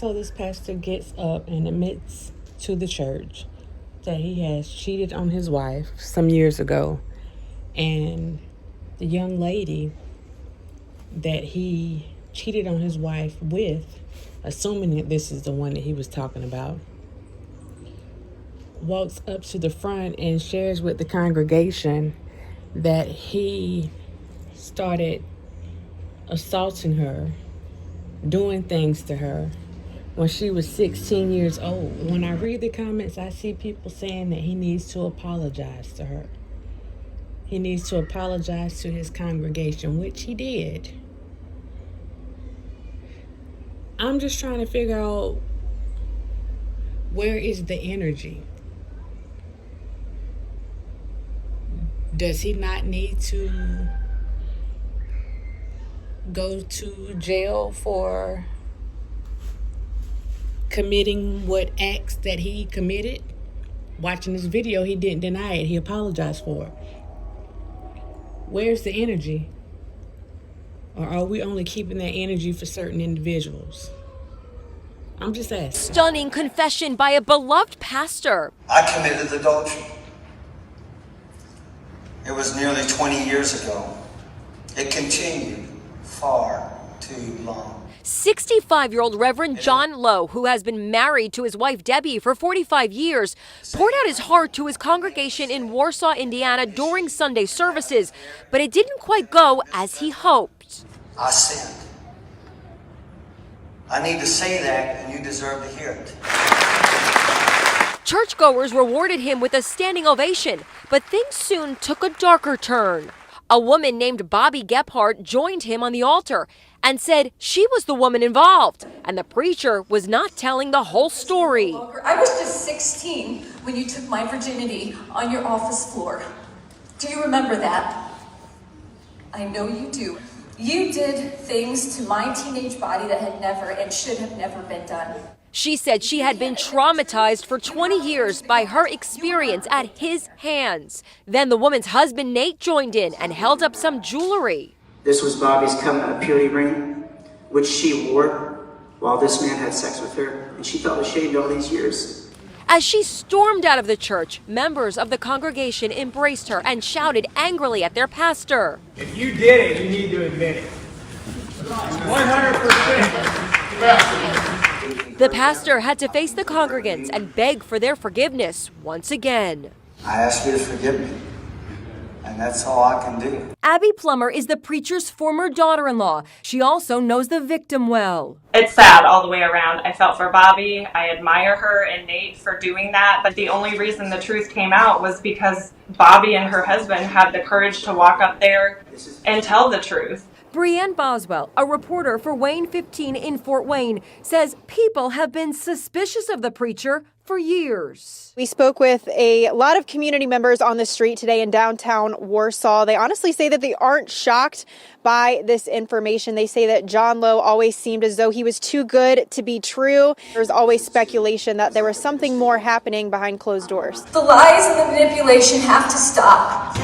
So this pastor gets up and admits to the church that he has cheated on his wife some years ago. And the young lady that he cheated on his wife with, assuming that this is the one that he was talking about, walks up to the front and shares with the congregation that he started assaulting her, doing things to her when she was 16 years old. When I read the comments, I see people saying that he needs to apologize to her. He needs to apologize to his congregation, which he did. I'm just trying to figure out, where is the energy? Does he not need to go to jail for committing what acts that he committed? Watching this video, he didn't deny it. He apologized for it. Where's the energy? Or are we only keeping that energy for certain individuals? I'm just asking. Stunning confession by a beloved pastor. I committed adultery. It was nearly 20 years ago. It continued far too long. 65-year-old Reverend John Lowe, who has been married to his wife Debbie for 45 years, poured out his heart to his congregation in Warsaw, Indiana during Sunday services, but it didn't quite go as he hoped. I sinned. I need to say that, and you deserve to hear it. Churchgoers rewarded him with a standing ovation, but things soon took a darker turn. A woman named Bobby Gephardt joined him on the altar and said she was the woman involved, and the preacher was not telling the whole story. I was just 16 when you took my virginity on your office floor. Do you remember that? I know you do. You did things to my teenage body that had never and should have never been done. She said she had been traumatized for 20 years by her experience at his hands. Then the woman's husband, Nate, joined in and held up some jewelry. This was Bobby's covenant of purity ring, which she wore while this man had sex with her, and she felt ashamed all these years. As she stormed out of the church, members of the congregation embraced her and shouted angrily at their pastor. If you did it, you need to admit it. 100%. The pastor had to face the congregants and beg for their forgiveness once again. I ask you to forgive me, and that's all I can do. Abby Plummer is the preacher's former daughter-in-law. She also knows the victim well. It's sad all the way around. I felt for Bobby. I admire her and Nate for doing that. But the only reason the truth came out was because Bobby and her husband had the courage to walk up there and tell the truth. Brianne Boswell, a reporter for Wayne 15 in Fort Wayne, says people have been suspicious of the preacher for years. We spoke with a lot of community members on the street today in downtown Warsaw. They honestly say that they aren't shocked by this information. They say that John Lowe always seemed as though he was too good to be true. There's always speculation that there was something more happening behind closed doors. The lies and the manipulation have to stop.